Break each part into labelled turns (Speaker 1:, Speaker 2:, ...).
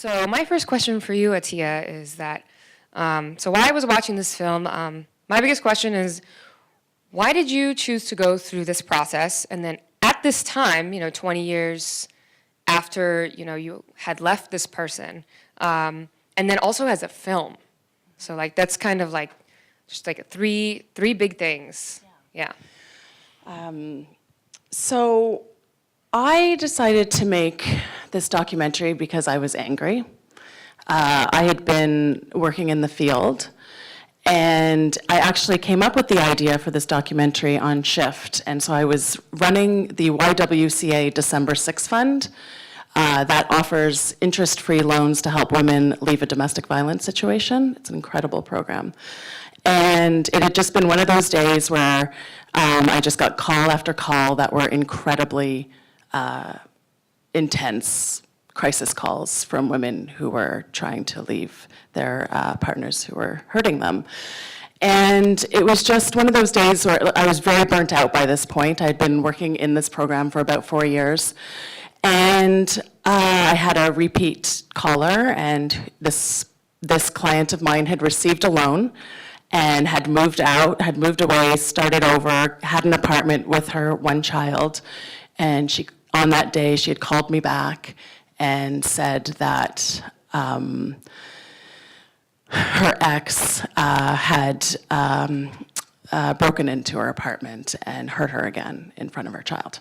Speaker 1: So my first question for you, Attiya, is that, so while I was watching this film, my biggest question is, why did you choose to go through this process? And then at this time, 20 years after, you had left this person, and then also as a film. So like, that's kind of like, just like three big things. Yeah.
Speaker 2: So I decided to make this documentary because I was angry. I had been working in the field, and I actually came up with the idea for this documentary on shift. And so I was running the YWCA December 6 Fund that offers interest-free loans to help women leave a domestic violence situation. It's an incredible program. And it had just been one of those days where I just got call after call that were incredibly intense crisis calls from women who were trying to leave their partners who were hurting them. And it was just one of those days where I was very burnt out by this point. I'd been working in this program for about 4 years. And I had a repeat caller, and this client of mine had received a loan and had moved out, had moved away, started over, had an apartment with her one child. And on that day, she had called me back and said that her ex had broken into her apartment and hurt her again in front of her child.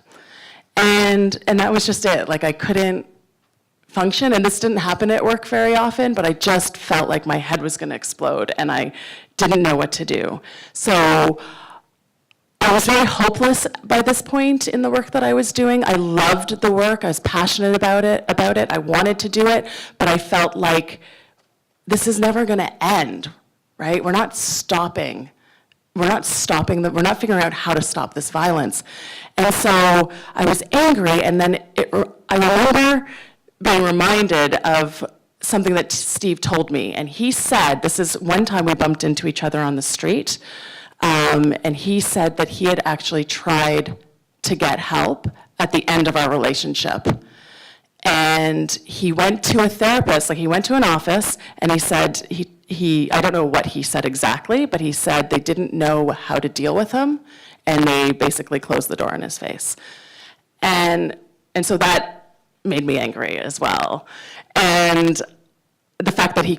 Speaker 2: And that was just it. Like, I couldn't function, and this didn't happen at work very often, but I just felt like my head was gonna explode, and I didn't know what to do. So I was very hopeless by this point in the work that I was doing. I loved the work, I was passionate about it, I wanted to do it, but I felt like this is never gonna end, right? We're not stopping. We're not figuring out how to stop this violence. And so I was angry, and then I remember being reminded of something that Steve told me. And he said, this is one time we bumped into each other on the street, and he said that he had actually tried to get help at the end of our relationship. And he went to a therapist, like he went to an office, and he said, I don't know what he said exactly, but he said they didn't know how to deal with him, and they basically closed the door in his face. And so that made me angry as well. And the fact that he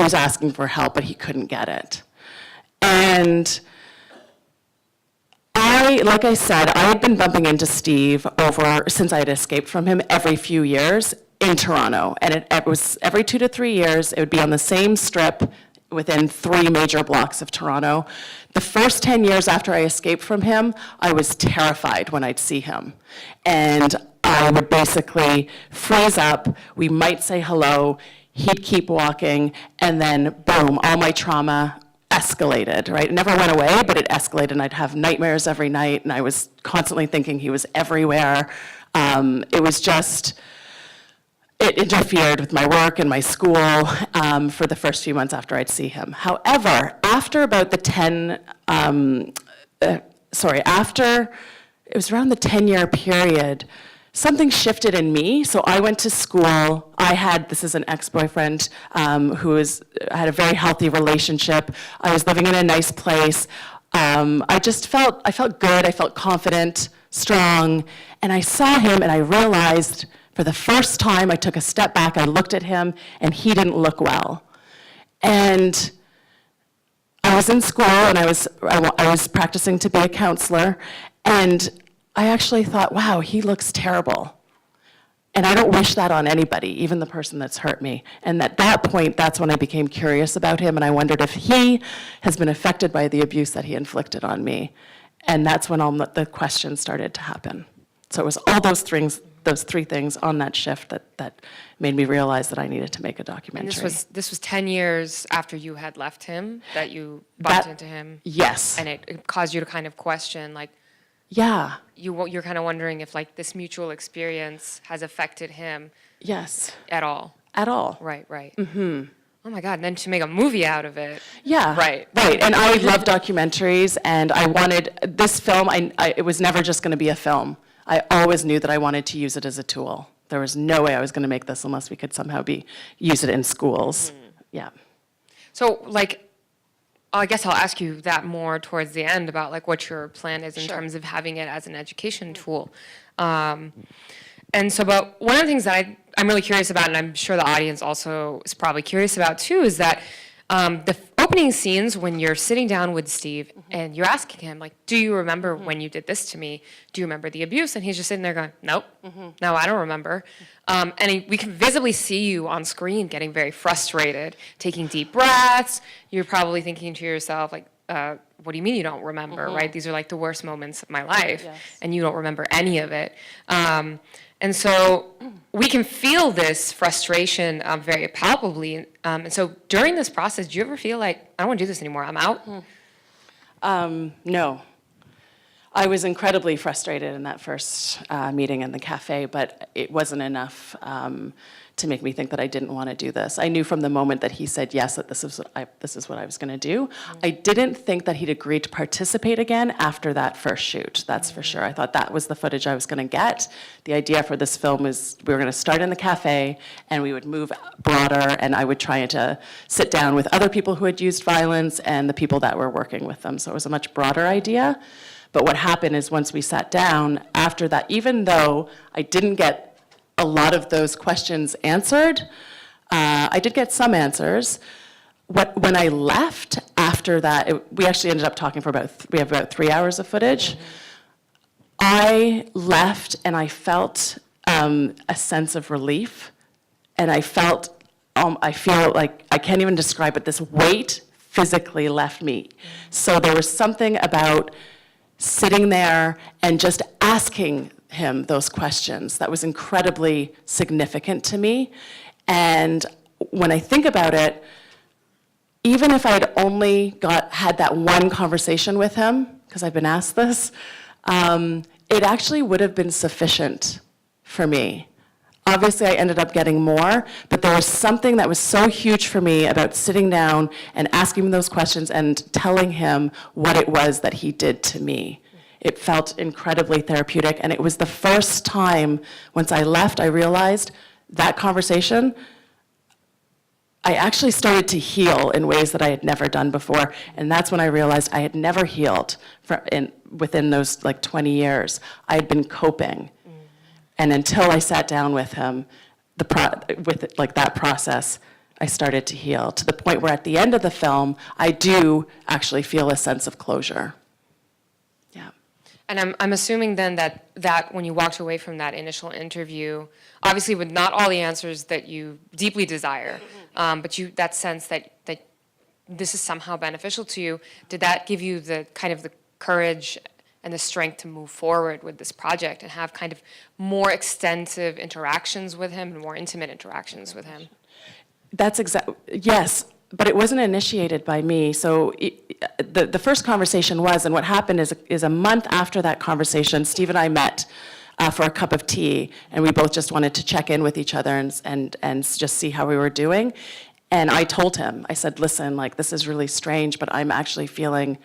Speaker 2: was asking for help, but he couldn't get it. And like I said, I had been bumping into Steve since I had escaped from him every few years in Toronto. And it was every 2 to 3 years, it would be on the same strip within 3 major blocks of Toronto. The first 10 years after I escaped from him, I was terrified when I'd see him. And I would basically freeze up, we might say hello, he'd keep walking, and then boom, all my trauma escalated, right? It never went away, but it escalated, and I'd have nightmares every night, and I was constantly thinking he was everywhere. It interfered with my work and my school for the first few months after I'd see him. However, after about it was around the 10-year period, something shifted in me. So I went to school. This is an ex-boyfriend who had a very healthy relationship. I was living in a nice place. I felt good, I felt confident, strong, and I saw him and I realized for the first time I took a step back, I looked at him, and he didn't look well. And I was in school, and I was practicing to be a counselor, and I actually thought, wow, he looks terrible. And I don't wish that on anybody, even the person that's hurt me. And at that point, that's when I became curious about him, and I wondered if he has been affected by the abuse that he inflicted on me. And that's when all the questions started to happen. So it was all those 3 things on that shift that made me realize that I needed to make a documentary.
Speaker 1: And this was 10 years after you had left him, that you bumped into him?
Speaker 2: Yes.
Speaker 1: And it caused you to kind of question, like,
Speaker 2: yeah.
Speaker 1: You're kind of wondering if, like, this mutual experience has affected him.
Speaker 2: Yes.
Speaker 1: At all.
Speaker 2: At all.
Speaker 1: Right.
Speaker 2: Mm-hmm.
Speaker 1: Oh my God, and then to make a movie out of it.
Speaker 2: Yeah.
Speaker 1: Right.
Speaker 2: And I love documentaries, and I wanted this film, it was never just gonna be a film. I always knew that I wanted to use it as a tool there was no way I was going to make this unless we could somehow use it in schools. Yeah.
Speaker 1: So, like, I guess I'll ask you that more towards the end about like what your plan is in terms of having it as an education tool. And so, but one of the things that I'm really curious about, and I'm sure the audience also is probably curious about too, is that the opening scenes when you're sitting down with Steve and you're asking him, like, do you remember when you did this to me? Do you remember the abuse? And he's just sitting there going, nope, no, I don't remember. We can visibly see you on screen getting very frustrated, taking deep breaths. You're probably thinking to yourself, like, what do you mean you don't remember, right? These are like the worst moments of my life, and you don't remember any of it. And so we can feel this frustration very palpably. And so during this process, do you ever feel like, I don't want to do this anymore, I'm out?
Speaker 2: No. I was incredibly frustrated in that first meeting in the cafe, but it wasn't enough to make me think that I didn't want to do this. I knew from the moment that he said yes that this is what I was going to do. I didn't think that he'd agreed to participate again after that first shoot, that's for sure. I thought that was the footage I was going to get. The idea for this film was we were going to start in the cafe and we would move broader, and I would try to sit down with other people who had used violence and the people that were working with them. So it was a much broader idea. But what happened is once we sat down, after that, even though I didn't get a lot of those questions answered, I did get some answers. When I left after that, we actually ended up talking for we have about 3 hours of footage. I left and I felt a sense of relief, and I feel like, I can't even describe it, this weight physically left me. So there was something about sitting there and just asking him those questions that was incredibly significant to me. And when I think about it, even if I had only had that one conversation with him, because I've been asked this, it actually would have been sufficient for me. Obviously, I ended up getting more, but there was something that was so huge for me about sitting down and asking him those questions and telling him what it was that he did to me. It felt incredibly therapeutic, and it was the first time, once I left, I realized that conversation, I actually started to heal in ways that I had never done before, and that's when I realized I had never healed within those like 20 years. I had been coping. And until I sat down with him, that process, I started to heal, to the point where at the end of the film, I do actually feel a sense of closure. Yeah.
Speaker 1: And I'm assuming then that when you walked away from that initial interview, obviously with not all the answers that you deeply desire, but that sense that this is somehow beneficial to you, did that give you the kind of the courage and the strength to move forward with this project and have kind of more extensive interactions with him and more intimate interactions with him?
Speaker 2: Yes, but it wasn't initiated by me. So the first conversation was, and what happened is a month after that conversation, Steve and I met for a cup of tea, and we both just wanted to check in with each other and just see how we were doing. And I told him, I said, listen, like, this is really strange, but I'm actually feeling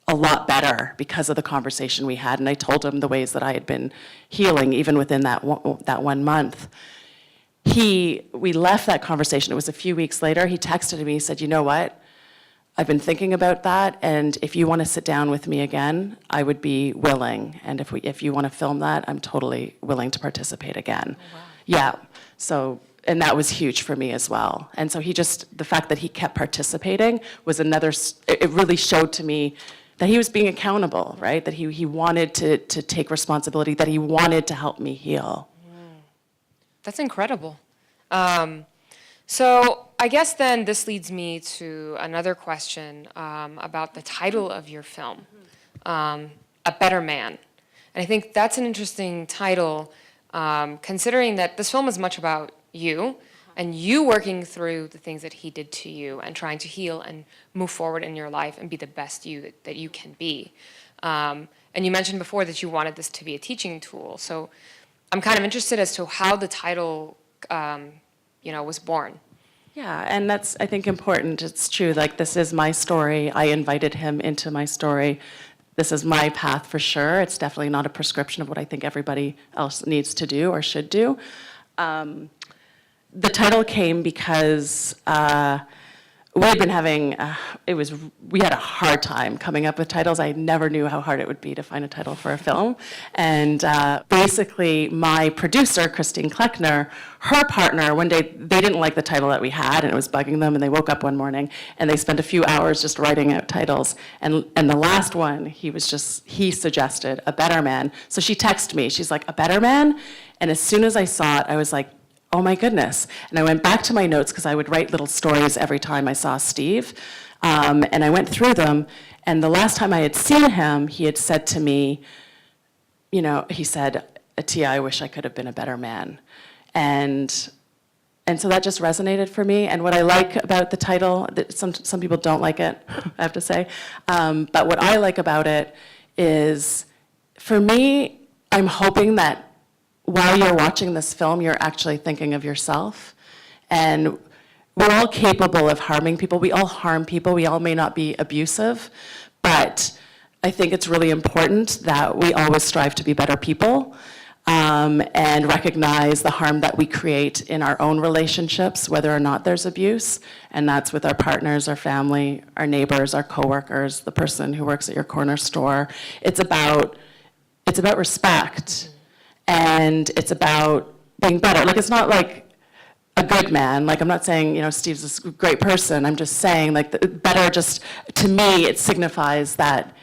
Speaker 2: a lot better because of the conversation we had. And I told him the ways that I had been healing even within that 1 month. We left that conversation. It was a few weeks later. He texted me, he said, you know what? I've been thinking about that, and if you want to sit down with me again, I would be willing. And if you want to film that, I'm totally willing to participate again. Oh, wow. Yeah. So, and that was huge for me as well. And so the fact that he kept participating was it really showed to me that he was being accountable, right? That he wanted to take responsibility, that he wanted to help me heal.
Speaker 1: That's incredible. So I guess then this leads me to another question about the title of your film, A Better Man. And I think that's an interesting title, considering that this film is much about you, and you working through the things that he did to you and trying to heal and move forward in your life and be the best you that you can be. And you mentioned before that you wanted this to be a teaching tool. So I'm kind of interested as to how the title, was born.
Speaker 2: Yeah, and that's, I think, important. It's true, like, this is my story. I invited him into my story. This is my path for sure. It's definitely not a prescription of what I think everybody else needs to do or should do. The title came because we had been having, we had a hard time coming up with titles. I never knew how hard it would be to find a title for a film. And basically, my producer, Christine Kleckner, her partner, one day, they didn't like the title that we had, and it was bugging them, and they woke up one morning, and they spent a few hours just writing out titles. And the last one, he suggested A Better Man. So she texted me. She's like, A Better Man? And as soon as I saw it, I was like, oh my goodness. And I went back to my notes because I would write little stories every time I saw Steve. And I went through them. And the last time I had seen him, he had said to me, you know, he said, Attiya, I wish I could have been a better man. And so that just resonated for me. And what I like about the title, some people don't like it, I have to say. But what I like about it is, for me, I'm hoping that while you're watching this film, you're actually thinking of yourself. And we're all capable of harming people. We all harm people. We all may not be abusive. But I think it's really important that we always strive to be better people, and recognize the harm that we create in our own relationships, whether or not there's abuse. And that's with our partners, our family, our neighbors, our coworkers, the person who works at your corner store. It's about respect. And it's about being better. Like, it's not like a good man. Like, I'm not saying, you know, Steve's this great person. I'm just saying, like, better just, to me, it signifies that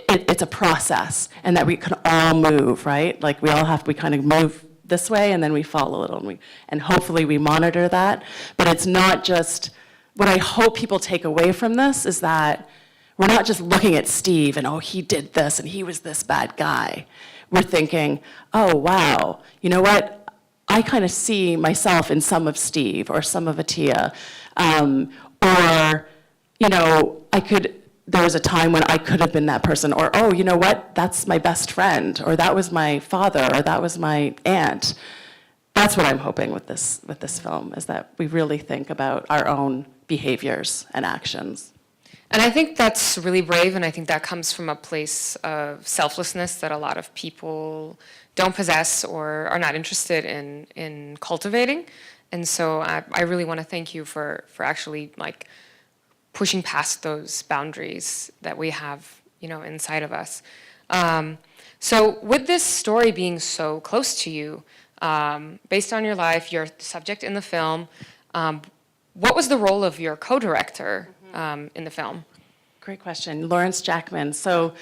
Speaker 2: it's a process and that we can all move, right? Like, we kind of move this way and then we fall a little, and hopefully we monitor that. But it's not just, what I hope people take away from this is that we're not just looking at Steve and, oh, he did this and he was this bad guy. We're thinking, oh, wow, you know what? I kind of see myself in some of Steve or some of Attiya. Or, you know, there was a time when I could have been that person. Or, oh, you know what? That's my best friend. Or that was my father. Or that was my aunt. That's what I'm hoping with this film, is that we really think about our own behaviors and actions.
Speaker 1: And I think that's really brave, and I think that comes from a place of selflessness that a lot of people don't possess or are not interested in cultivating. And so I really want to thank you for actually, like, pushing past those boundaries that we have, you know, inside of us. So with this story being so close to you, based on your life, you're the subject in the film, what was the role of your co-director in the film?
Speaker 2: Great question. Lawrence Jackman. So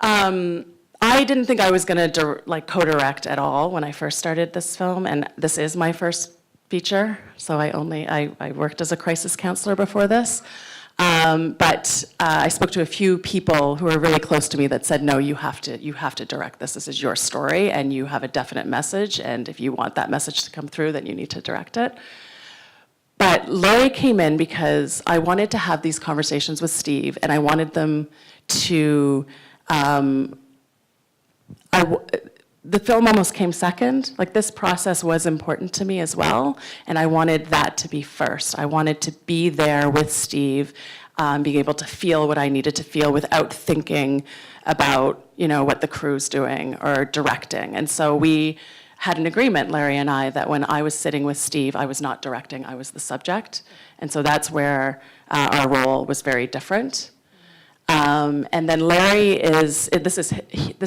Speaker 2: I didn't think I was going to co-direct at all when I first started this film, and this is my first feature. So I worked as a crisis counselor before this. But I spoke to a few people who were really close to me that said, no, you have to direct this. This is your story, and you have a definite message, and if you want that message to come through, then you need to direct it. But Larry came in because I wanted to have these conversations with Steve, and I wanted them to, the film almost came second. Like, this process was important to me as well, and I wanted that to be first. I wanted to be there with Steve, being able to feel what I needed to feel without thinking about, you know, what the crew's doing or directing. And so we had an agreement, Larry and I, that when I was sitting with Steve, I was not directing, I was the subject. And so that's where our role was very different. And then Larry this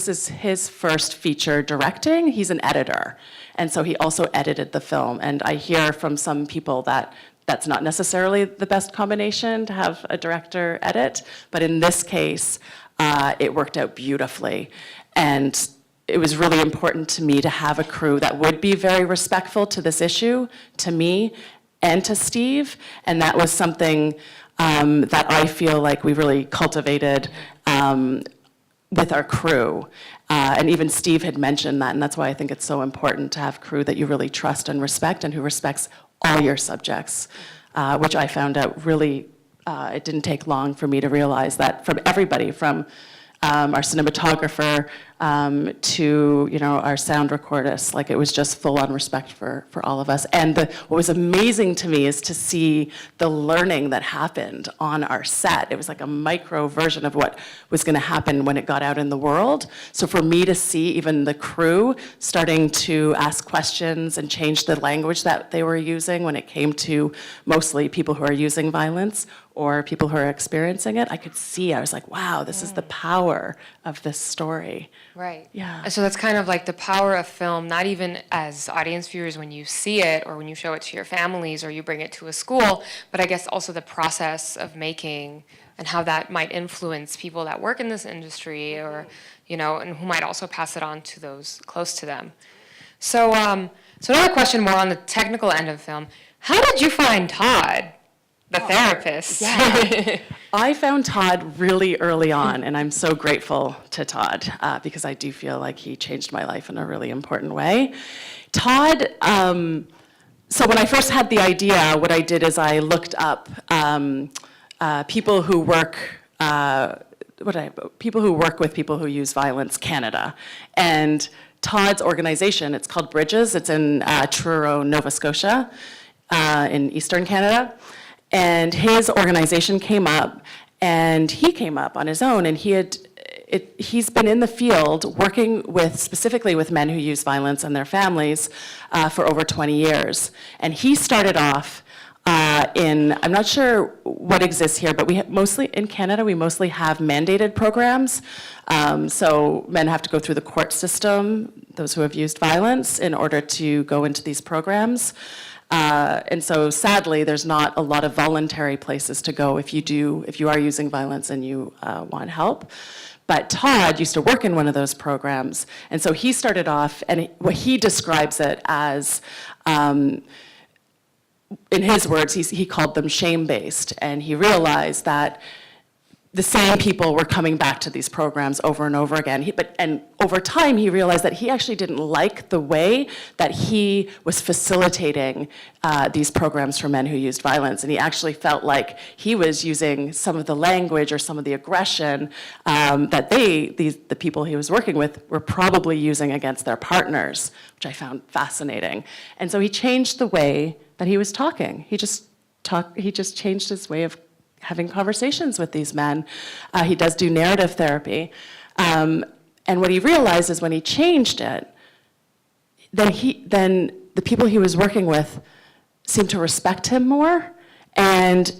Speaker 2: is his first feature directing. He's an editor. And so he also edited the film. And I hear from some people that that's not necessarily the best combination, to have a director edit. But in this case, it worked out beautifully. And it was really important to me to have a crew that would be very respectful to this issue, to me and to Steve. And that was something that I feel like we really cultivated with our crew. And even Steve had mentioned that, and that's why I think it's so important to have crew that you really trust and respect, and who respects all your subjects, which I found out really, it didn't take long for me to realize that from everybody, from our cinematographer, to, our sound recordists. Like, it was just full-on respect for all of us. And what was amazing to me is to see the learning that happened on our set. It was like a micro version of what was going to happen when it got out in the world. So for me to see even the crew starting to ask questions and change the language that they were using when it came to mostly people who are using violence or people who are experiencing it, I was like, wow, this is the power of this story.
Speaker 1: Right.
Speaker 2: Yeah.
Speaker 1: And so that's kind of like the power of film, not even as audience viewers when you see it or when you show it to your families or you bring it to a school, but I guess also the process of making and how that might influence people that work in this industry or, and who might also pass it on to those close to them. So, so another question more on the technical end of film. How did you find Todd? The therapist.
Speaker 2: Yeah. I found Todd really early on, and I'm so grateful to Todd because I do feel like he changed my life in a really important way. Todd, so when I first had the idea, what I did is I looked up people who work with people who use violence Canada, and Todd's organization, it's called Bridges. It's in Truro, Nova Scotia, in Eastern Canada. And his organization came up, and he came up on his own, and he's been in the field working specifically with men who use violence and their families for over 20 years. And he started off I'm not sure what exists here, but in Canada, we mostly have mandated programs. So men have to go through the court system, those who have used violence, in order to go into these programs. And so sadly, there's not a lot of voluntary places to go if you are using violence and you want help. But Todd used to work in one of those programs. And so he started off, and what he describes it as, in his words, he called them shame-based. And he realized that the same people were coming back to these programs over and over again. And over time, he realized that he actually didn't like the way that he was facilitating these programs for men who used violence. And he actually felt like he was using some of the language or some of the aggression that the people he was working with, were probably using against their partners, which I found fascinating. And so he changed the way that he was talking. He just changed his way of having conversations with these men. He does do narrative therapy. And what he realized is when he changed it, then the people he was working with seemed to respect him more and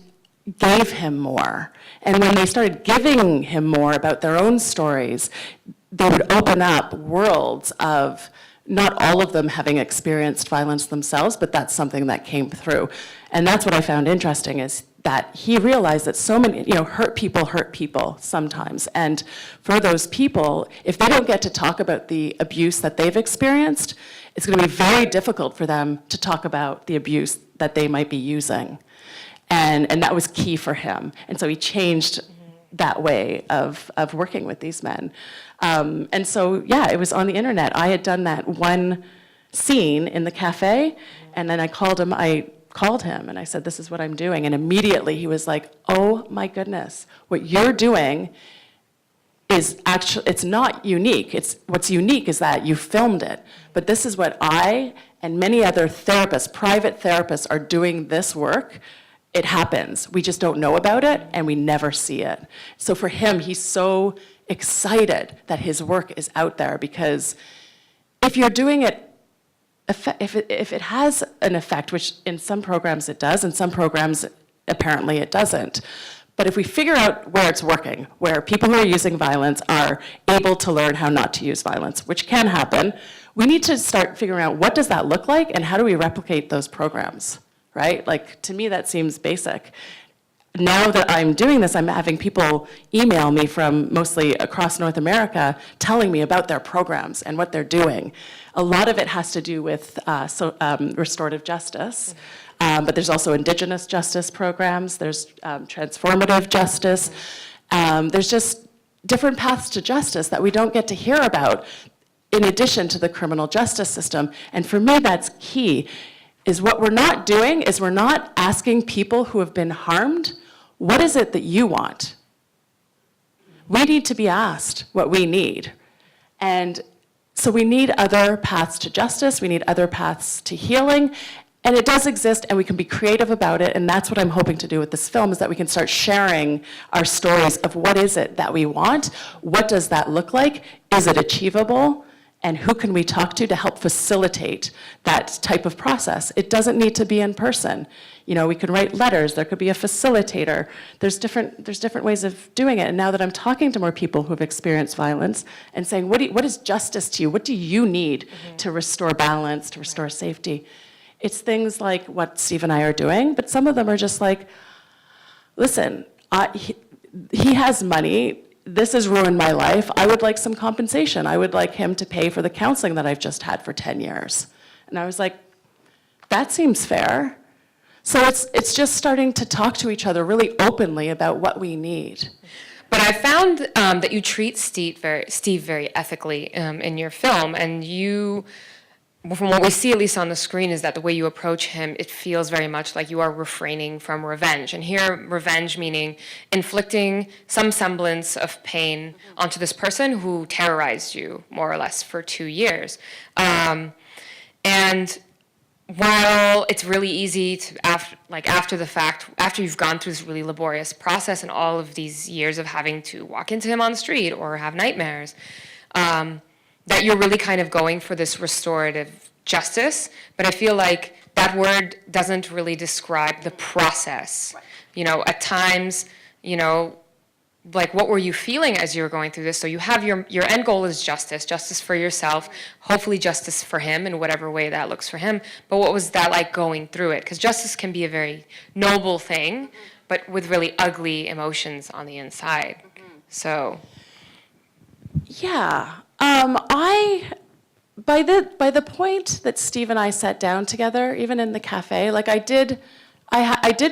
Speaker 2: gave him more. And when they started giving him more about their own stories, they would open up worlds of not all of them having experienced violence themselves, but that's something that came through. And that's what I found interesting, is that he realized that so many, hurt people sometimes. And for those people, if they don't get to talk about the abuse that they've experienced, it's going to be very difficult for them to talk about the abuse that they might be using. And that was key for him. And so he changed that way of working with these men. And so, yeah, it was on the internet. I had done that one scene in the cafe, and then I called him and I said, this is what I'm doing. And immediately he was like, oh my goodness, what you're doing is actually, it's not unique. What's unique is that you filmed it. But this is what I and many other therapists, private therapists, are doing this work. It happens. We just don't know about it, and we never see it. So for him, he's so excited that his work is out there, because if you're doing it, if it has an effect, which in some programs it does, in some programs apparently it doesn't. But if we figure out where it's working, where people who are using violence are able to learn how not to use violence, which can happen, we need to start figuring out what does that look like and how do we replicate those programs, right? Like, to me, that seems basic. Now that I'm doing this, I'm having people email me from mostly across North America telling me about their programs and what they're doing. A lot of it has to do with restorative justice, but there's also Indigenous justice programs, there's transformative justice. There's just different paths to justice that we don't get to hear about in addition to the criminal justice system. And for me, that's key, is what we're not doing is we're not asking people who have been harmed, what is it that you want? We need to be asked what we need. And so we need other paths to justice, we need other paths to healing, and it does exist, and we can be creative about it, and that's what I'm hoping to do with this film, is that we can start sharing our stories of what is it that we want, what does that look like, is it achievable, and who can we talk to help facilitate that type of process. It doesn't need to be in person. You know, we could write letters, there could be a facilitator. There's different ways of doing it, and now that I'm talking to more people who've experienced violence and saying, what is justice to you? What do you need to restore balance, to restore safety? It's things like what Steve and I are doing, but some of them are just like, listen, he has money, this has ruined my life, I would like some compensation. I would like him to pay for the counseling that I've just had for 10 years. And I was like, that seems fair. So it's just starting to talk to each other really openly about what we need.
Speaker 1: But I found that you treat Steve very ethically in your film, and you, from what we see at least on the screen, is that the way you approach him, it feels very much like you are refraining from revenge. And here, revenge meaning inflicting some semblance of pain onto this person who terrorized you, more or less, for 2 years. And while it's really easy to, after the fact, after you've gone through this really laborious process and all of these years of having to walk into him on the street or have nightmares, that you're really kind of going for this restorative justice, but I feel like that word doesn't really describe the process. Right. You know, at times, you know, like what were you feeling as you were going through this? So you have your end goal is justice for yourself, hopefully justice for him in whatever way that looks for him, but what was that like going through it? Because justice can be a very noble thing, but with really ugly emotions on the inside. So.
Speaker 2: Yeah. By the point that Steve and I sat down together, even in the cafe, like I did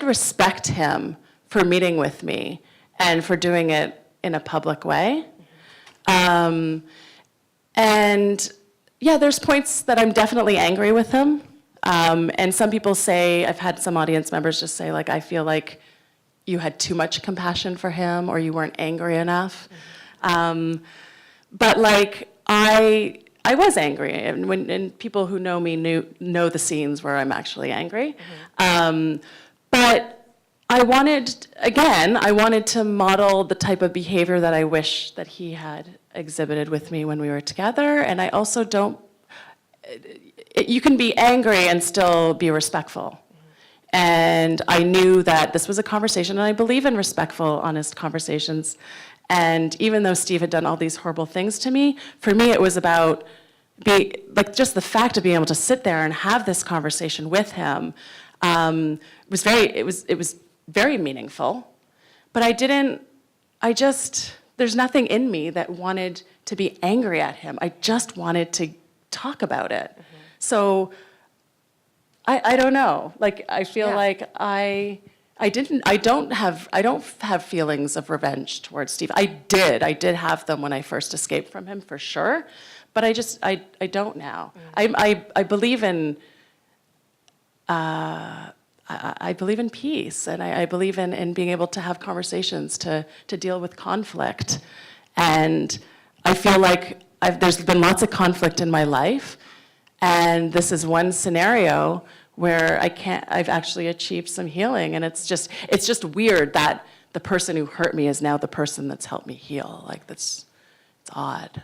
Speaker 2: respect him for meeting with me and for doing it in a public way. And yeah, there's points that I'm definitely angry with him. And some people say, I've had some audience members just say, like, I feel like you had too much compassion for him or you weren't angry enough. But like, I was angry, and people who know me know the scenes where I'm actually angry. But I wanted to model the type of behavior that I wish that he had exhibited with me when we were together, and I also don't, you can be angry and still be respectful. And I knew that this was a conversation, and I believe in respectful, honest conversations. And even though Steve had done all these horrible things to me, for me it was about just the fact of being able to sit there and have this conversation with him was very meaningful. But there's nothing in me that wanted to be angry at him. I just wanted to talk about it. So I don't know. Like I feel like I don't have feelings of revenge towards Steve. I did have them when I first escaped from him, for sure, but I don't now. I believe in I believe in peace, and I believe in being able to have conversations to deal with conflict. And I feel like there's been lots of conflict in my life, and this is one scenario where I've actually achieved some healing, and it's just weird that the person who hurt me is now the person that's helped me heal. Like it's odd,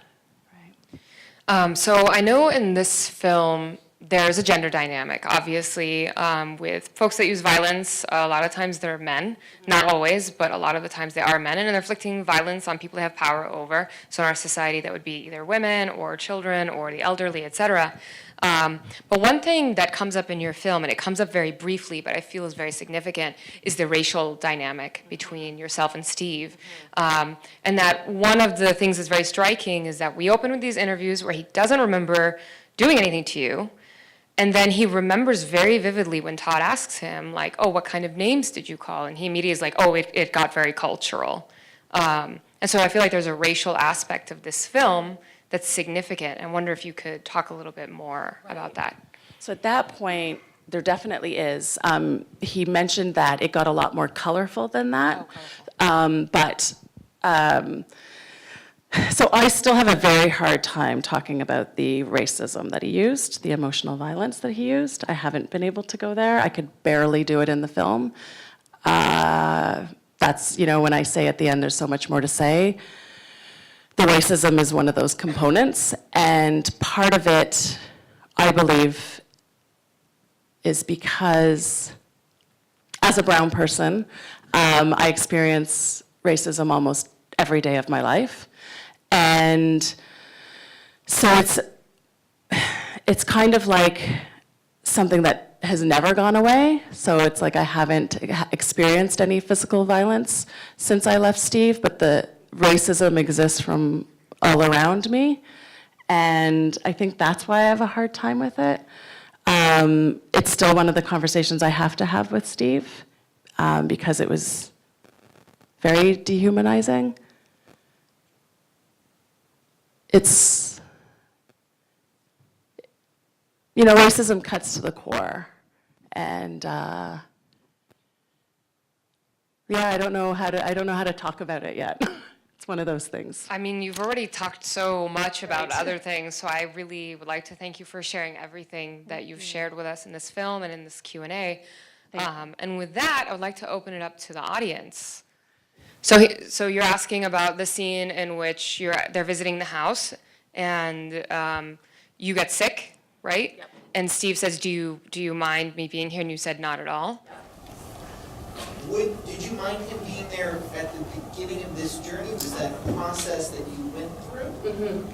Speaker 2: right?
Speaker 1: So I know in this film there's a gender dynamic, obviously, with folks that use violence. A lot of times they're men, not always, but a lot of the times they are men, and they're inflicting violence on people they have power over. So in our society, that would be either women or children or the elderly, etc. But one thing that comes up in your film, and it comes up very briefly, but I feel is very significant, is the racial dynamic between yourself and Steve. And that one of the things that's very striking is that we open with these interviews where he doesn't remember doing anything to you, and then he remembers very vividly when Todd asks him, like, oh, what kind of names did you call? And he immediately is like, oh, it got very cultural. And so I feel like there's a racial aspect of this film that's significant. I wonder if you could talk a little bit more about that.
Speaker 2: So at that point, there definitely is. He mentioned that it got a lot more colorful than that. So I still have a very hard time talking about the racism that he used, the emotional violence that he used. I haven't been able to go there. I could barely do it in the film. That's, when I say at the end there's so much more to say, the racism is one of those components, and part of it, I believe, is because as a brown person, I experience racism almost every day of my life. And so it's kind of like something that has never gone away. So it's like I haven't experienced any physical violence since I left Steve, but the racism exists from all around me. And I think that's why I have a hard time with it. It's still one of the conversations I have to have with Steve, because it was very dehumanizing. It's, racism cuts to the core. And yeah, I don't know how to talk about it yet. It's one of those things.
Speaker 1: I mean, you've already talked so much about other things, so I really would like to thank you for sharing everything that you've shared with us in this film and in this Q&A. And with that, I would like to open it up to the audience. So you're asking about the scene in which they're visiting the house, and you get sick, right? Yep. And Steve says, "Do you mind me being here?" And you said, "Not at all."
Speaker 3: Did you mind him being there at the beginning of this journey? Was that a process that you went through?
Speaker 2: Mm-hmm.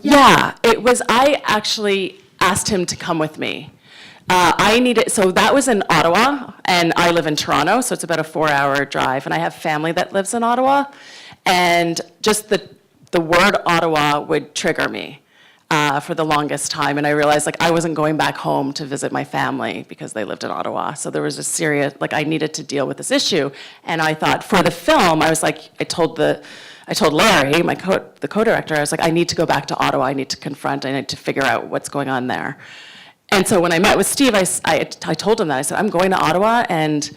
Speaker 2: Yeah, it was. I actually asked him to come with me. So that was in Ottawa, and I live in Toronto, so it's about a 4-hour drive, and I have family that lives in Ottawa, and just the word Ottawa would trigger me for the longest time, and I realized I wasn't going back home to visit my family because they lived in Ottawa, so there was a serious, I needed to deal with this issue, and I thought for the film, I told Larry, the co-director, I was like, I need to go back to Ottawa, I need to figure out what's going on there. And so when I met with Steve, I told him that. I said, I'm going to Ottawa, and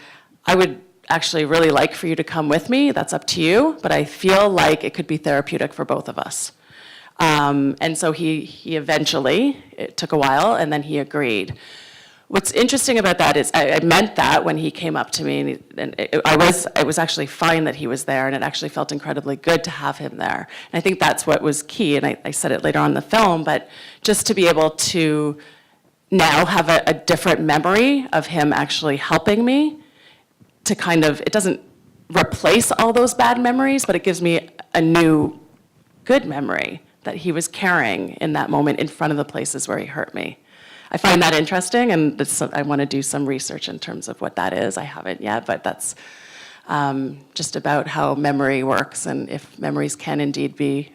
Speaker 2: I would actually really like for you to come with me. That's up to you, but I feel like it could be therapeutic for both of us. And so he eventually, it took a while, and then he agreed. What's interesting about that is I meant that when he came up to me, and it was actually fine that he was there, and it actually felt incredibly good to have him there. And I think that's what was key, and I said it later on in the film, but just to be able to now have a different memory of him actually helping me to it doesn't replace all those bad memories, but it gives me a new good memory that he was carrying in that moment in front of the places where he hurt me. I find that interesting, and I want to do some research in terms of what that is. I haven't yet, but that's just about how memory works, and if memories can indeed be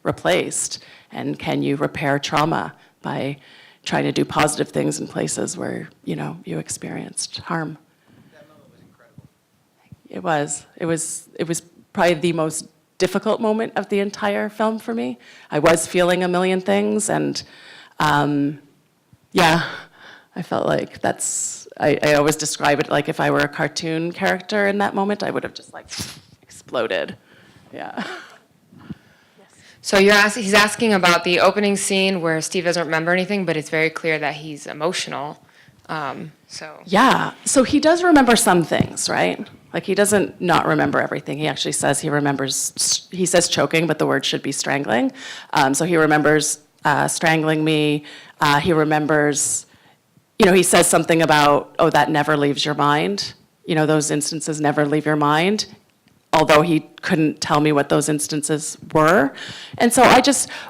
Speaker 2: replaced, and can you repair trauma by trying to do positive things in places where, you experienced harm.
Speaker 3: That moment was incredible.
Speaker 2: It was probably the most difficult moment of the entire film for me. I was feeling a million things, and yeah, I felt like I always describe it like if I were a cartoon character in that moment, I would have just exploded. Yeah.
Speaker 1: So he's asking about the opening scene where Steve doesn't remember anything, but it's very clear that he's emotional.
Speaker 2: Yeah, so he does remember some things, right? He doesn't not remember everything. He actually says he says choking, but the word should be strangling. So he remembers strangling me. He remembers, he says something about, oh, that never leaves your mind. Those instances never leave your mind, although he couldn't tell me what those instances were. And so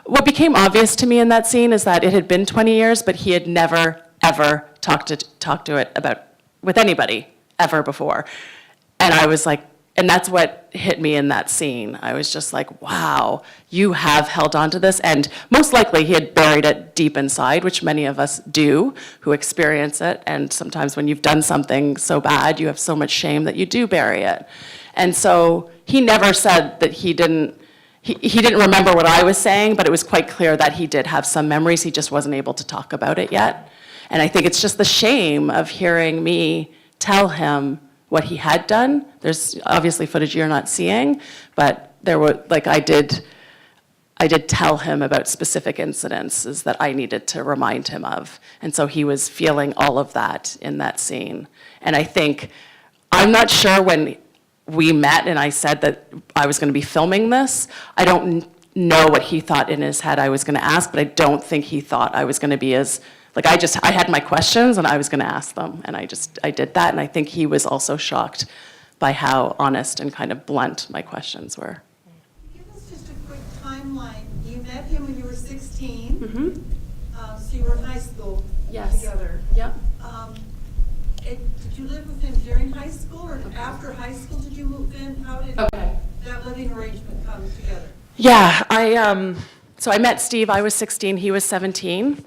Speaker 2: what became obvious to me in that scene is that it had been 20 years, but he had never, ever talked to it about with anybody ever before. And I was and that's what hit me in that scene. I was just wow, you have held on to this. And most likely he had buried it deep inside, which many of us do who experience it. And sometimes when you've done something so bad, you have so much shame that you do bury it. And so he never said that he didn't remember what I was saying, but it was quite clear that he did have some memories. He just wasn't able to talk about it yet. And I think it's just the shame of hearing me tell him what he had done. There's obviously footage you're not seeing, but there were, like, I did tell him about specific incidences that I needed to remind him of. And so he was feeling all of that in that scene. And I think, I'm not sure when we met and I said that I was going to be filming this, I don't know what he thought in his head I was going to ask, but I don't think he thought I was going to be as, like, I had my questions and I was going to ask them. And I did that. And I think he was also shocked by how honest and kind of blunt my questions were.
Speaker 4: Give us just a quick timeline. You met him when you were 16.
Speaker 2: Mm-hmm.
Speaker 4: So you were in high school
Speaker 2: Yes.
Speaker 4: together.
Speaker 2: Yep.
Speaker 4: Did you live with him during high school or after high school did you move in? How did that living arrangement come together?
Speaker 2: Yeah, so I met Steve, I was 16, he was 17.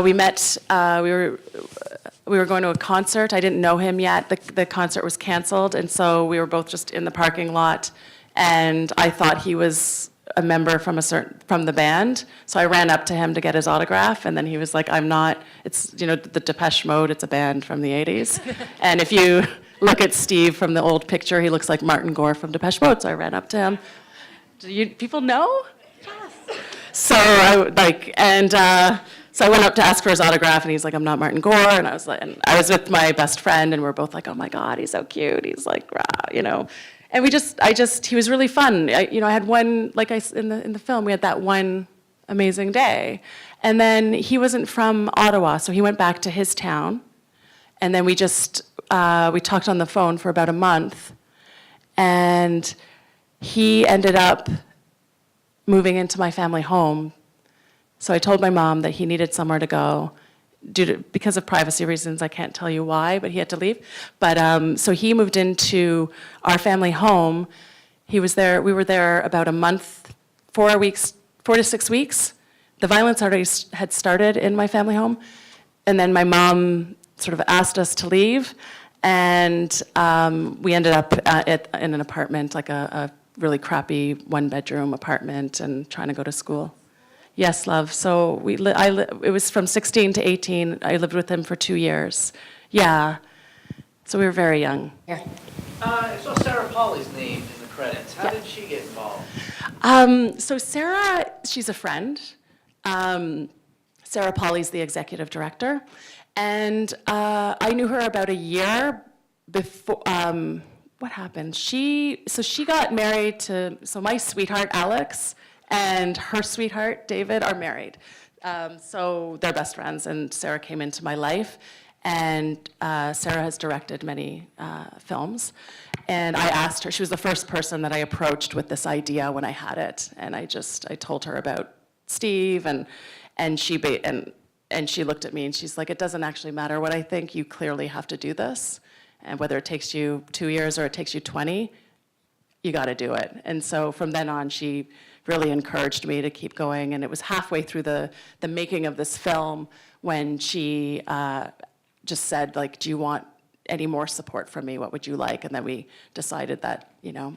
Speaker 2: We met, we were going to a concert. I didn't know him yet. The concert was canceled, and so we were both just in the parking lot, and I thought he was a member from the band. So I ran up to him to get his autograph, and then he was like, I'm not, it's, the Depeche Mode, it's a band from the 80s. And if you look at Steve from the old picture, he looks like Martin Gore from Depeche Mode. So I ran up to him. Do people know? Yes. So so I went up to ask for his autograph, and he's like, I'm not Martin Gore. And I was with my best friend, and we're both like, oh my God, he's so cute. He's like, rah, And he was really fun. I had one, in the film, we had that one amazing day. And then he wasn't from Ottawa, so he went back to his town. And then we talked on the phone for about a month. And he ended up moving into my family home. So I told my mom that he needed somewhere to go. Because of privacy reasons, I can't tell you why, but he had to leave. But so he moved into our family home. We were there about a month, 4 to 6 weeks. The violence already had started in my family home. And then my mom sort of asked us to leave. And we ended up in an apartment, like a really crappy one-bedroom apartment, and trying to go to school. Yes, love. So it was from 16 to 18. I lived with him for 2 years. Yeah. So we were very young.
Speaker 1: Yeah.
Speaker 5: I saw Sara Polly's name in the credits. How did she get involved?
Speaker 2: So Sara, she's a friend. Sara Polly's the executive director. And I knew her about a year before. What happened? She got married to, my sweetheart, Alex, and her sweetheart, David, are married. So they're best friends, and Sara came into my life. And Sara has directed many films. And I asked her, she was the first person that I approached with this idea when I had it. And I told her about Steve, and she looked at me and she's like, it doesn't actually matter what I think, you clearly have to do this. And whether it takes you 2 years or it takes you 20, you got to do it. And so from then on, she really encouraged me to keep going. And it was halfway through the making of this film when she just said, like, do you want any more support from me? What would you like? And then we decided that,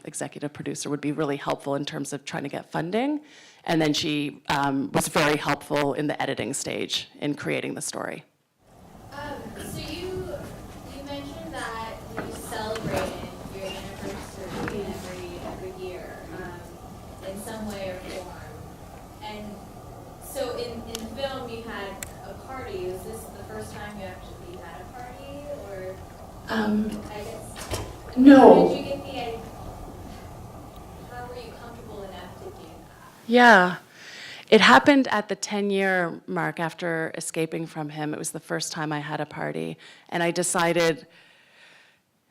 Speaker 2: executive producer would be really helpful in terms of trying to get funding. And then she was very helpful in the editing stage in creating the story.
Speaker 6: So you mentioned that you celebrated your anniversary every year in some way or form. And so in the film you had a party. Was this the first time you actually had a party, or I guess?
Speaker 2: No.
Speaker 6: How did you get the idea? How were you comfortable enough to do that?
Speaker 2: Yeah. It happened at the 10-year mark after escaping from him. It was the first time I had a party. And I decided,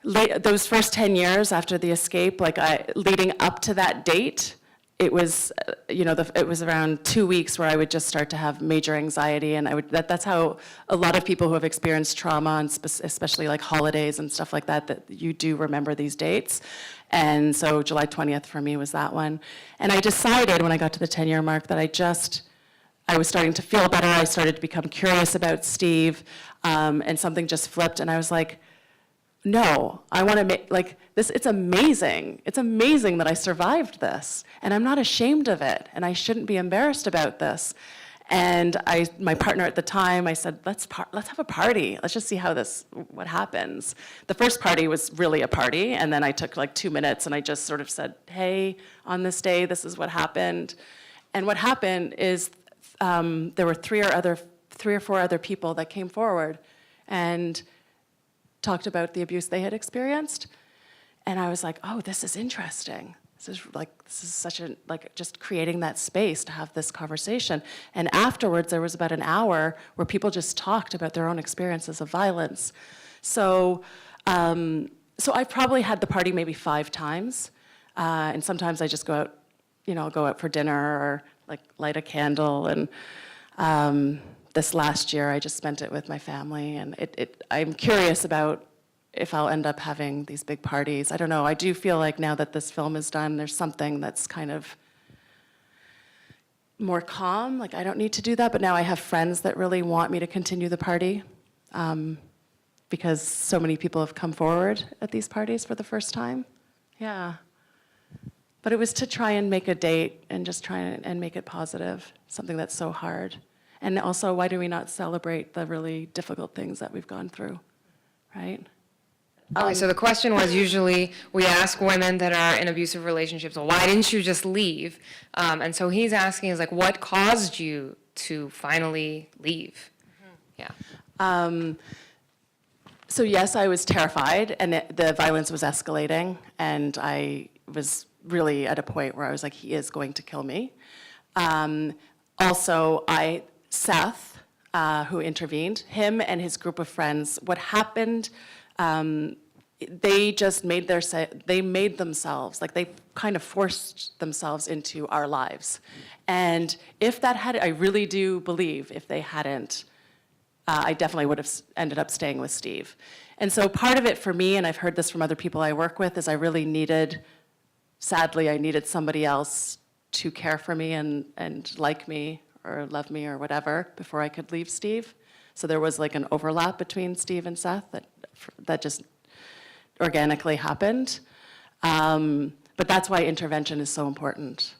Speaker 2: those first 10 years after the escape, leading up to that date, it was, it was around 2 weeks where I would just start to have major anxiety, and that's how a lot of people who have experienced trauma, and especially like holidays and stuff like that you do remember these dates. And so July 20th for me was that one. And I decided when I got to the 10-year mark that I was starting to feel better. I started to become curious about Steve, and something just flipped, and I was like, no, I want to make, this, it's amazing. It's amazing that I survived this, and I'm not ashamed of it, and I shouldn't be embarrassed about this. And my partner at the time, I said, let's have a party. Let's just see what happens. The first party was really a party, and then I took like 2 minutes and I just sort of said, hey, on this day, this is what happened. And what happened is there were 3 or 4 other people that came forward and talked about the abuse they had experienced. And I was like, oh, this is interesting. This is such a, just creating that space to have this conversation. And afterwards, there was about an hour where people just talked about their own experiences of violence. So I've probably had the party maybe 5 times. And sometimes I just go out for dinner or like light a candle. And this last year, I just spent it with my family. And I'm curious about if I'll end up having these big parties. I don't know. I do feel like now that this film is done, there's something that's kind of more calm. Like, I don't need to do that, but now I have friends that really want me to continue the party because so many people have come forward at these parties for the first time. Yeah. But it was to try and make a date and just try and make it positive, something that's so hard. And also, why do we not celebrate the really difficult things that we've gone through, right?
Speaker 1: Okay, so the question was, usually we ask women that are in abusive relationships, well, why didn't you just leave? And so he's asking, is like, what caused you to finally leave? Yeah.
Speaker 2: So yes, I was terrified, and the violence was escalating, and I was really at a point where I was like, he is going to kill me. Also, Seth, who intervened, him and his group of friends, what happened, they just made themselves, like they kind of forced themselves into our lives. And if that had, I really do believe if they hadn't, I definitely would have ended up staying with Steve. And so part of it for me, and I've heard this from other people I work with, is I really sadly, I needed somebody else to care for me and like me or love me or whatever before I could leave Steve. So there was like an overlap between Steve and Seth that just organically happened. But that's why intervention is so important,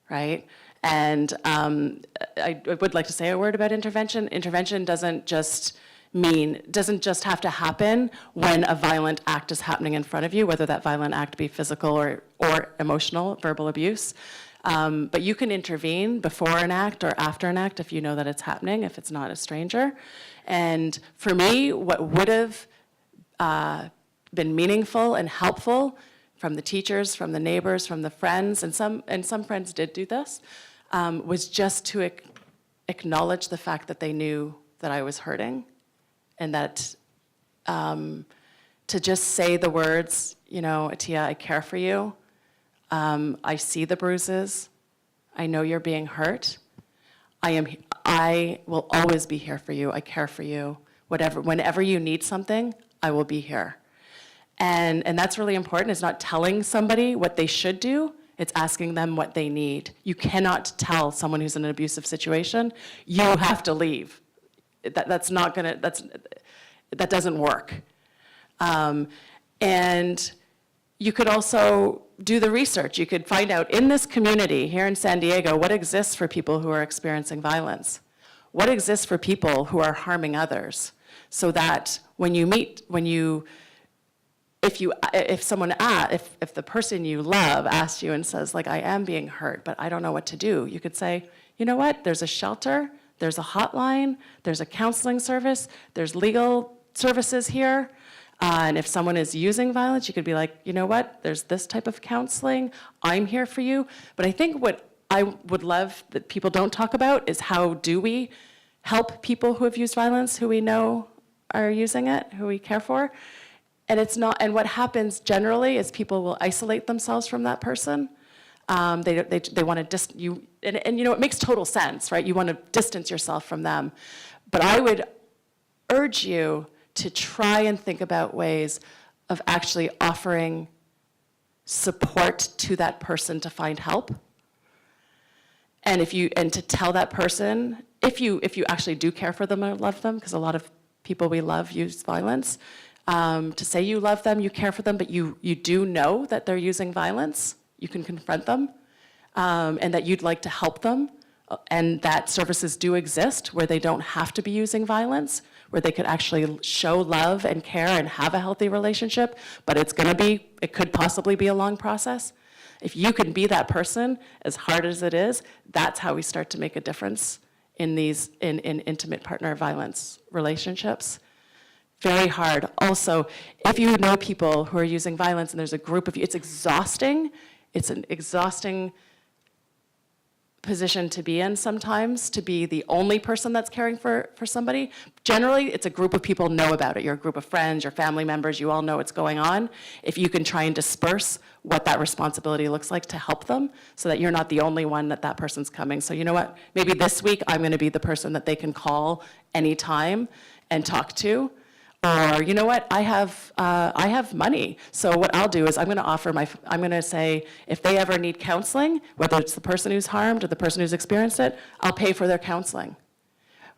Speaker 2: right? And I would like to say a word about intervention. Intervention doesn't just have to happen when a violent act is happening in front of you, whether that violent act be physical or emotional, verbal abuse. But you can intervene before an act or after an act if you know that it's happening, if it's not a stranger. And for me, what would have been meaningful and helpful from the teachers, from the neighbors, from the friends, and some friends did do this, was just to acknowledge the fact that they knew that I was hurting, and that to just say the words, Attiya, I care for you. I see the bruises. I know you're being hurt. I will always be here for you. I care for you. Whenever you need something, I will be here. And that's really important. It's not telling somebody what they should do. It's asking them what they need. You cannot tell someone who's in an abusive situation, you have to leave. That doesn't work. And you could also do the research. You could find out in this community here in San Diego, what exists for people who are experiencing violence? What exists for people who are harming others? So that if the person you love asks you and says, like, I am being hurt, but I don't know what to do, you could say, you know what, there's a shelter, there's a hotline, there's a counseling service, there's legal services here. And if someone is using violence, you could be like, you know what, there's this type of counseling, I'm here for you. But I think what I would love that people don't talk about is how do we help people who have used violence, who we know are using it, who we care for. And and what happens generally is people will isolate themselves from that person. They want to and it makes total sense, right? You want to distance yourself from them. But I would urge you to try and think about ways of actually offering support to that person to find help. And to tell that person, if you actually do care for them or love them, because a lot of people we love use violence, to say you love them, you care for them, but you do know that they're using violence, you can confront them, and that you'd like to help them and that services do exist where they don't have to be using violence, where they could actually show love and care and have a healthy relationship, but it could possibly be a long process. If you can be that person, as hard as it is, that's how we start to make a difference in these in intimate partner violence relationships. Very hard. Also, if you know people who are using violence and there's a group of you, it's exhausting. It's an exhausting position to be in sometimes, to be the only person that's caring for somebody. Generally, it's a group of people know about it. You're a group of friends, your family members, you all know what's going on. If you can try and disperse what that responsibility looks like to help them so that you're not the only one that person's coming. So you know what, maybe this week I'm gonna be the person that they can call anytime and talk to. Or, you know what, I have money, so what I'll do is I'm gonna say, if they ever need counseling, whether it's the person who's harmed or the person who's experienced it, I'll pay for their counseling.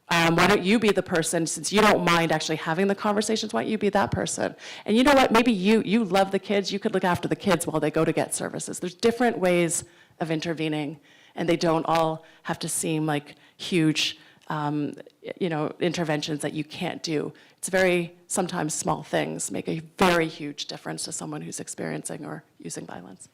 Speaker 2: Why don't you be the person, since you don't mind actually having the conversations, why don't you be that person? And you know what, maybe you love the kids, you could look after the kids while they go to get services. There's different ways of intervening, and they don't all have to seem like huge interventions that you can't do. It's very, sometimes small things make a very huge difference to someone who's experiencing or using violence.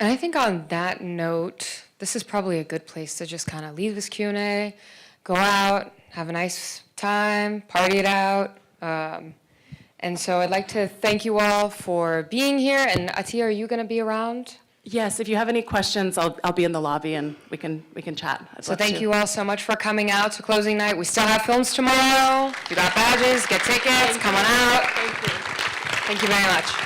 Speaker 1: And I think on that note, this is probably a good place to just kind of leave this Q&A, go out, have a nice time, party it out. And so I'd like to thank you all for being here. And Attiya, are you going to be around?
Speaker 2: Yes, if you have any questions, I'll be in the lobby and we can chat.
Speaker 1: So thank you all so much for coming out to closing night. We still have films tomorrow. If you got badges, get tickets, come on out.
Speaker 4: Thank you.
Speaker 1: Thank you very much.